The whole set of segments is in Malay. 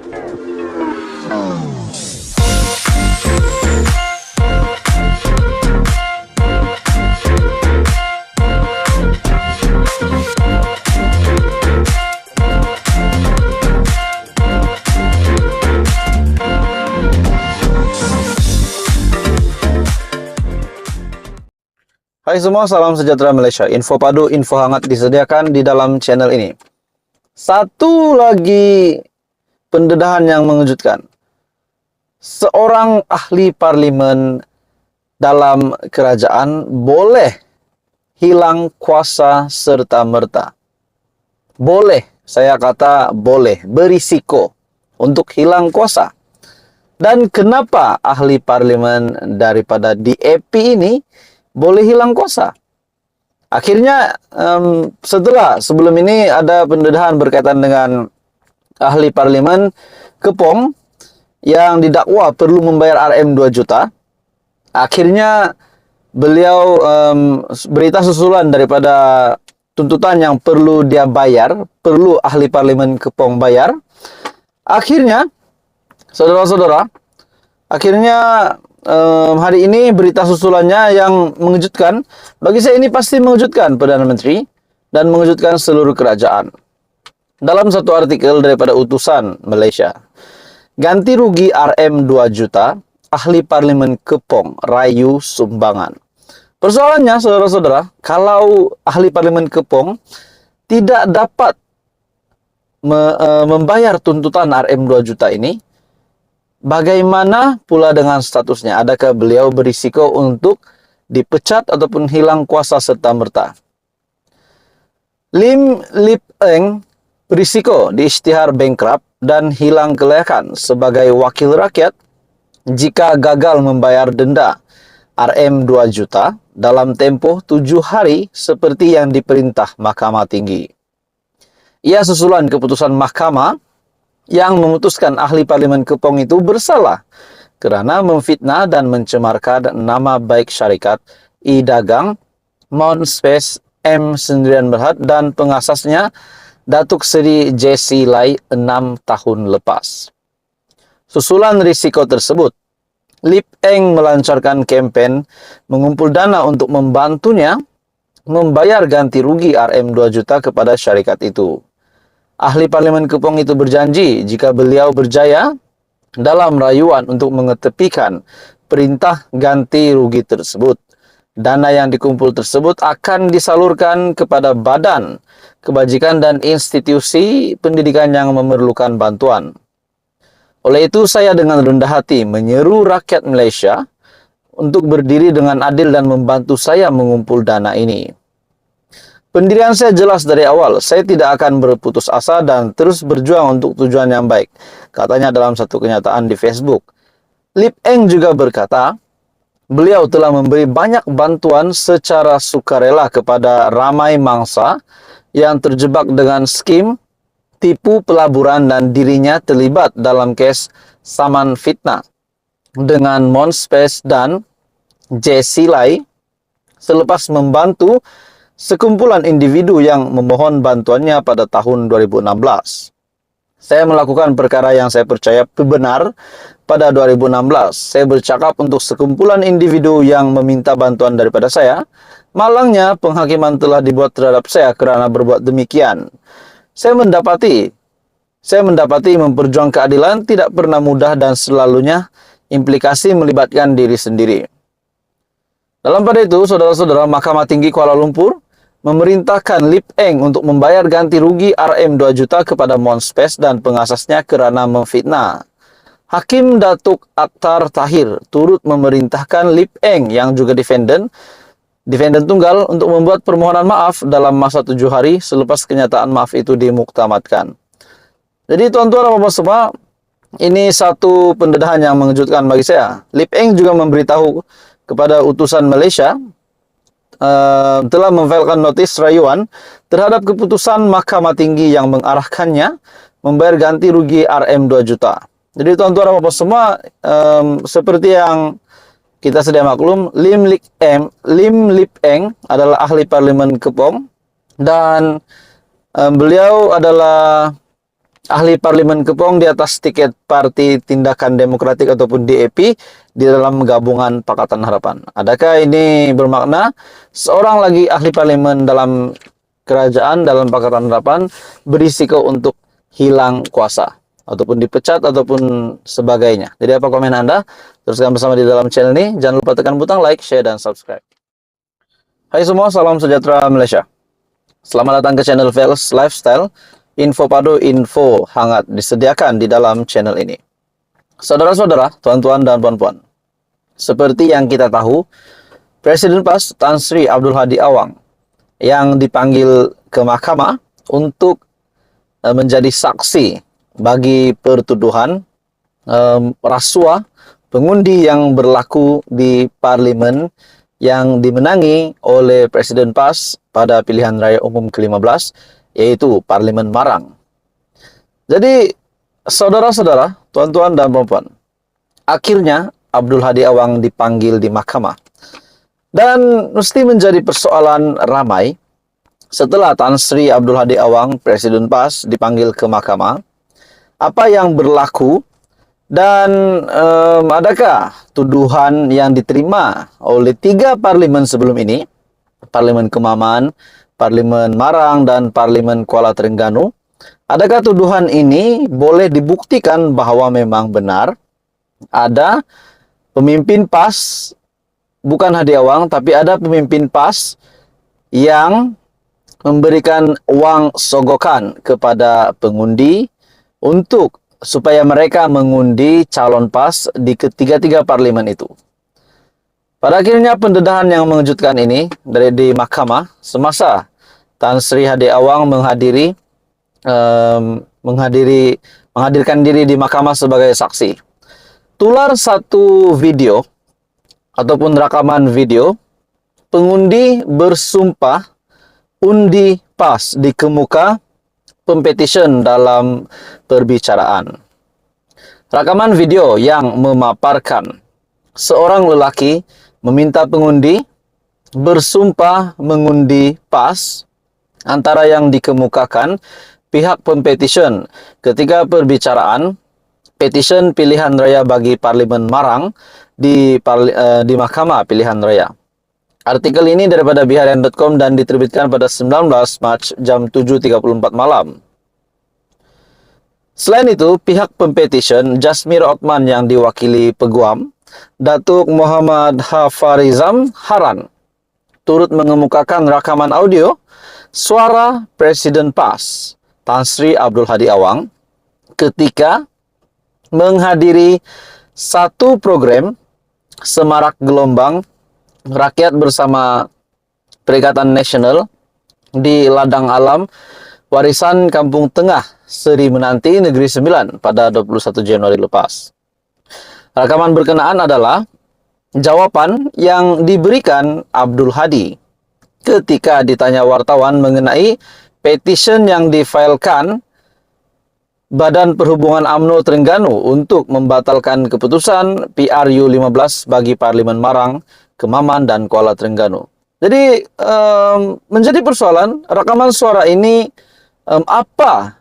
Hai semua, salam sejahtera Malaysia. Info padu, info hangat disediakan di dalam channel ini. Satu lagi pendedahan yang mengejutkan. Seorang ahli parlimen dalam kerajaan boleh hilang kuasa serta-merta. Boleh, saya kata boleh, berisiko untuk hilang kuasa. Dan kenapa ahli parlimen daripada DAP ini boleh hilang kuasa? Akhirnya sebelum ini ada pendedahan berkaitan dengan ahli parlimen Kepong yang didakwa perlu membayar RM 2 juta. Akhirnya beliau berita susulan daripada tuntutan yang perlu dia bayar, perlu ahli parlimen Kepong bayar. Akhirnya, saudara-saudara, hari ini berita susulannya yang mengejutkan. Bagi saya ini pasti mengejutkan Perdana Menteri dan mengejutkan seluruh kerajaan. Dalam satu artikel daripada Utusan Malaysia, ganti rugi RM 2 juta, ahli parlimen Kepong rayu sumbangan. Persoalannya, saudara-saudara, kalau ahli parlimen Kepong tidak dapat membayar tuntutan RM 2 juta ini, bagaimana pula dengan statusnya? Adakah beliau berisiko untuk dipecat ataupun hilang kuasa serta-merta? Lim Lip Eng berisiko diisytihar bankrupt dan hilang kelayakan sebagai wakil rakyat jika gagal membayar denda RM 2 juta dalam tempoh 7 hari seperti yang diperintah Mahkamah Tinggi. Ia susulan keputusan mahkamah yang memutuskan ahli parlimen Kepong itu bersalah kerana memfitnah dan mencemarkan nama baik syarikat e-dagang Mount Space M. Sendirian Berhad dan pengasasnya Datuk Seri J.C. Lai 6 tahun lepas. Susulan risiko tersebut, Lip Eng melancarkan kempen mengumpul dana untuk membantunya membayar ganti rugi RM 2 juta kepada syarikat itu. Ahli parlimen Kepong itu berjanji jika beliau berjaya dalam rayuan untuk mengetepikan perintah ganti rugi tersebut, dana yang dikumpul tersebut akan disalurkan kepada badan kebajikan dan institusi pendidikan yang memerlukan bantuan. Oleh itu, saya dengan rendah hati menyeru rakyat Malaysia untuk berdiri dengan adil dan membantu saya mengumpul dana ini. Pendirian saya jelas dari awal, saya tidak akan berputus asa dan terus berjuang untuk tujuan yang baik, katanya dalam satu kenyataan di Facebook. Lip Eng juga berkata, beliau telah memberi banyak bantuan secara sukarela kepada ramai mangsa yang terjebak dengan skim tipu pelaburan dan dirinya terlibat dalam kes saman fitnah dengan Mount Space dan J.C. Lai selepas membantu sekumpulan individu yang memohon bantuannya pada tahun 2016. Saya melakukan perkara yang saya percaya benar pada 2016. Saya bercakap untuk sekumpulan individu yang meminta bantuan daripada saya. Malangnya, penghakiman telah dibuat terhadap saya kerana berbuat demikian. Saya mendapati memperjuang keadilan tidak pernah mudah dan selalunya implikasi melibatkan diri sendiri. Dalam pada itu, saudara-saudara, Mahkamah Tinggi Kuala Lumpur memerintahkan Lip Eng untuk membayar ganti rugi RM 2 juta kepada Mount Space dan pengasasnya kerana memfitnah. Hakim Datuk Akhtar Tahir turut memerintahkan Lip Eng yang juga defendant tunggal untuk membuat permohonan maaf dalam masa 7 hari selepas kenyataan maaf itu dimuktamadkan. Jadi tuan-tuan dan puan semua, ini satu pendedahan yang mengejutkan bagi saya. Lip Eng juga memberitahu kepada utusan Malaysia telah memfailkan notis rayuan terhadap keputusan Mahkamah Tinggi yang mengarahkannya membayar ganti rugi RM 2 juta. Jadi tuan-tuan dan puan semua, seperti yang kita sedia maklum, Lim Lip Eng adalah ahli parlimen Kepong dan beliau adalah ahli parlimen Kepong di atas tiket Parti Tindakan Demokratik ataupun DAP di dalam gabungan Pakatan Harapan. Adakah ini bermakna seorang lagi ahli parlimen dalam kerajaan dalam Pakatan Harapan berisiko untuk hilang kuasa ataupun dipecat ataupun sebagainya? Jadi apa komen Anda? Teruskan bersama di dalam channel ini. Jangan lupa tekan butang like, share, dan subscribe. Hai semua, salam sejahtera Malaysia. Selamat datang ke channel Vels Lifestyle. Info padu, info hangat disediakan di dalam channel ini. Saudara-saudara, tuan-tuan dan puan-puan, seperti yang kita tahu, Presiden PAS Tan Sri Abdul Hadi Awang yang dipanggil ke mahkamah untuk menjadi saksi bagi pertuduhan rasuah pengundi yang berlaku di parlimen yang dimenangi oleh Presiden PAS pada pilihan raya umum ke-15, yaitu Parlimen Marang. Jadi, saudara-saudara, tuan-tuan dan puan-puan, akhirnya Abdul Hadi Awang dipanggil di mahkamah. Dan mesti menjadi persoalan ramai setelah Tan Sri Abdul Hadi Awang, Presiden PAS, dipanggil ke mahkamah. Apa yang berlaku dan adakah tuduhan yang diterima oleh 3 parlimen sebelum ini, Parlimen Kemaman, Parlimen Marang, dan Parlimen Kuala Terengganu, adakah tuduhan ini boleh dibuktikan bahwa memang benar ada pemimpin PAS, bukan Hadi Awang, tapi ada pemimpin PAS yang memberikan uang sogokan kepada pengundi untuk supaya mereka mengundi calon PAS di ketiga-tiga parlimen itu. Pada akhirnya pendedahan yang mengejutkan ini dari di mahkamah semasa Tan Sri Hadi Awang menghadirkan diri di mahkamah sebagai saksi. Tular satu video ataupun rekaman video pengundi bersumpah undi PAS di kemuka competition dalam perbicaraan. Rekaman video yang memaparkan seorang lelaki meminta pengundi bersumpah mengundi PAS antara yang dikemukakan pihak competition ketika perbicaraan petisi pilihan raya bagi Parlimen Marang di Mahkamah Pilihan Raya. Artikel ini daripada biharian.com dan diterbitkan pada 19 Mac jam 7.34 malam. Selain itu, pihak competition Jasmir Othman yang diwakili Peguam Datuk Muhammad Hafarizam Haran turut mengemukakan rakaman audio suara Presiden PAS Tan Sri Abdul Hadi Awang ketika menghadiri satu program Semarak Gelombang Rakyat bersama Perikatan Nasional di Ladang Alam Warisan Kampung Tengah Seri Menanti Negeri Sembilan pada 21 Januari lepas. Rekaman berkenaan adalah jawaban yang diberikan Abdul Hadi ketika ditanya wartawan mengenai petisi yang difailkan Badan Perhubungan UMNO Terengganu untuk membatalkan keputusan PRU 15 bagi Parlimen Marang, Kemaman, dan Kuala Terengganu. Jadi menjadi persoalan rekaman suara ini, apa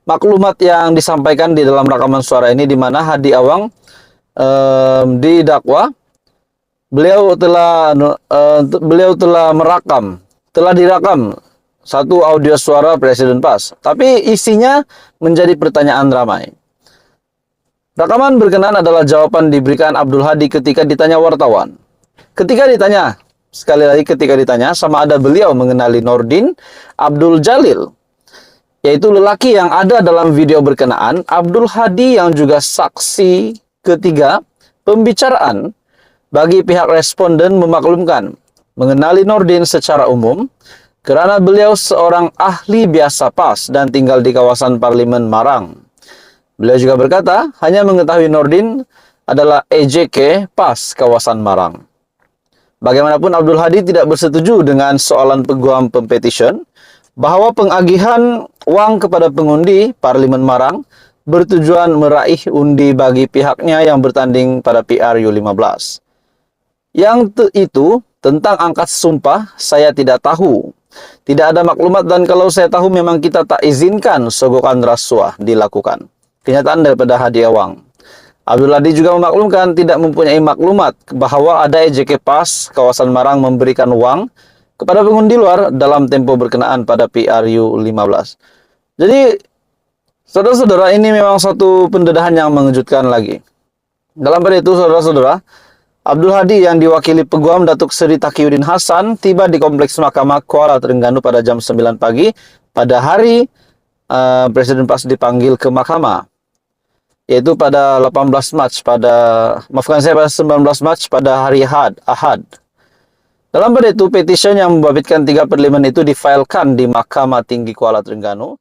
maklumat yang disampaikan di dalam rekaman suara ini, di mana Hadi Awang didakwa beliau telah direkam satu audio suara Presiden PAS, tapi isinya menjadi pertanyaan ramai. Rekaman berkenaan adalah jawaban diberikan Abdul Hadi ketika ditanya wartawan. Ketika ditanya sama ada beliau mengenali Nordin Abdul Jalil, yaitu lelaki yang ada dalam video berkenaan, Abdul Hadi yang juga saksi ketiga pembicaraan bagi pihak responden memaklumkan mengenali Nordin secara umum kerana beliau seorang ahli biasa PAS dan tinggal di kawasan Parlimen Marang. Beliau juga berkata hanya mengetahui Nordin adalah EJK PAS kawasan Marang. Bagaimanapun Abdul Hadi tidak bersetuju dengan soalan peguam competition bahwa pengagihan wang kepada pengundi Parlimen Marang bertujuan meraih undi bagi pihaknya yang bertanding pada PRU 15. Yang itu tentang angkat sumpah saya tidak tahu Tidak ada maklumat dan kalau saya tahu memang kita tak izinkan sogokan rasuah dilakukan. Kenyataan daripada Hadi Awang. Abdul Hadi juga memaklumkan tidak mempunyai maklumat bahwa ada EJK PAS kawasan Marang memberikan uang kepada pengundi luar dalam tempo berkenaan pada PRU 15. Jadi, saudara-saudara, ini memang satu pendedahan yang mengejutkan lagi. Dalam pada itu, saudara-saudara, Abdul Hadi yang diwakili Peguam Datuk Seri Taqiyuddin Hasan tiba di Kompleks Mahkamah Kuala Terengganu pada jam 9 pagi pada hari Presiden PAS dipanggil ke mahkamah, yaitu pada 18 Mac pada 19 Mac pada hari Ahad. Dalam pada itu, petition yang membabitkan 3/5 itu difailkan di Mahkamah Tinggi Kuala Terengganu.